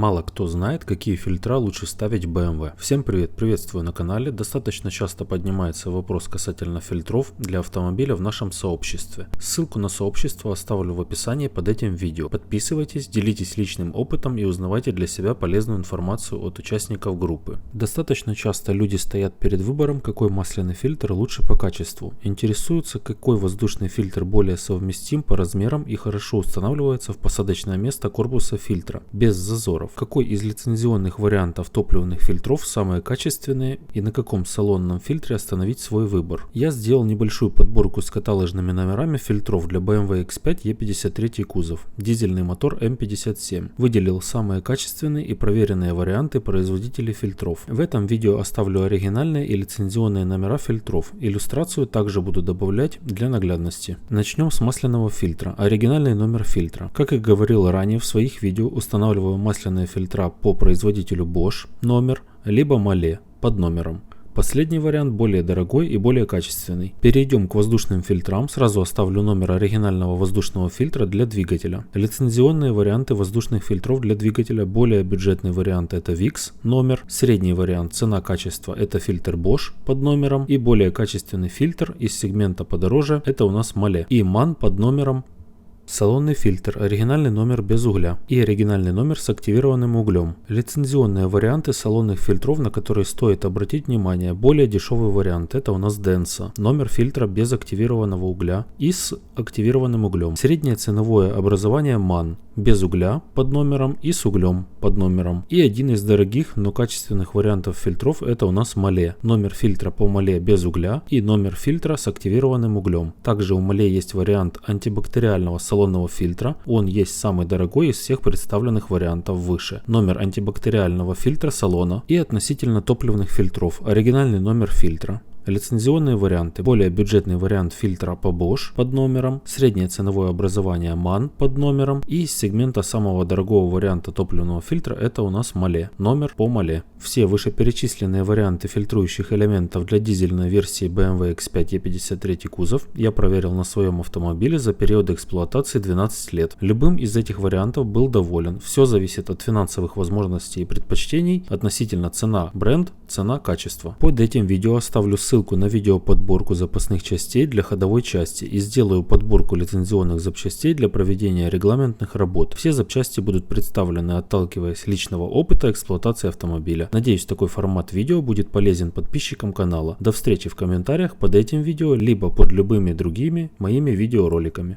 Мало кто знает, какие фильтра лучше ставить в BMW. Всем привет, приветствую на канале. Достаточно часто поднимается вопрос касательно фильтров для автомобиля в нашем сообществе. Ссылку на сообщество оставлю в описании под этим видео. Подписывайтесь, делитесь личным опытом и узнавайте для себя полезную информацию от участников группы. Достаточно часто люди стоят перед выбором, какой масляный фильтр лучше по качеству. Интересуются, какой воздушный фильтр более совместим по размерам и хорошо устанавливается в посадочное место корпуса фильтра, без зазоров. Какой из лицензионных вариантов топливных фильтров самые качественные и на каком салонном фильтре остановить свой выбор. Я сделал небольшую подборку с каталожными номерами фильтров для BMW X5 E53 кузов, дизельный мотор М57. Выделил самые качественные и проверенные варианты производителей фильтров. В этом видео оставлю оригинальные и лицензионные номера фильтров. Иллюстрацию также буду добавлять для наглядности. Начнем с масляного фильтра. Оригинальный номер фильтра. Как и говорил ранее в своих видео, устанавливаю масляные фильтра по производителю Bosch номер, либо Mahle под номером. Последний вариант более дорогой и более качественный. Перейдем к воздушным фильтрам. Сразу оставлю номер оригинального воздушного фильтра для двигателя. Лицензионные варианты воздушных фильтров для двигателя. Более бюджетный вариант это VIX номер. Средний вариант цена-качество это фильтр Bosch под номером. И более качественный фильтр из сегмента подороже это у нас Mahle. И MAN под номером. Салонный фильтр, оригинальный номер без угля и оригинальный номер с активированным углем. Лицензионные варианты салонных фильтров, на которые стоит обратить внимание. Более дешевый вариант это у нас Denso, номер фильтра без активированного угля и с активированным углем. Среднее ценовое образование MAN, без угля под номером и с углем под номером. И один из дорогих, но качественных вариантов фильтров это у нас Mahle, номер фильтра по Mahle без угля и номер фильтра с активированным углем. Также у Mahle есть вариант антибактериального салонного фильтра, он есть самый дорогой из всех представленных вариантов выше. Номер антибактериального фильтра салона и относительно топливных фильтров, оригинальный номер фильтра. Лицензионные варианты. Более бюджетный вариант фильтра по Bosch под номером, среднее ценовое образование MAN под номером и из сегмента самого дорогого варианта топливного фильтра это у нас Mahle, номер по Mahle. Все вышеперечисленные варианты фильтрующих элементов для дизельной версии BMW X5 E53 кузов я проверил на своем автомобиле за период эксплуатации 12 лет. Любым из этих вариантов был доволен. Все зависит от финансовых возможностей и предпочтений относительно цена бренд, цена качество. Под этим видео оставлю ссылку на видеоподборку запасных частей для ходовой части и сделаю подборку лицензионных запчастей для проведения регламентных работ. Все запчасти будут представлены, отталкиваясь личного опыта эксплуатации автомобиля. Надеюсь, такой формат видео будет полезен подписчикам канала. До встречи в комментариях под этим видео, либо под любыми другими моими видеороликами.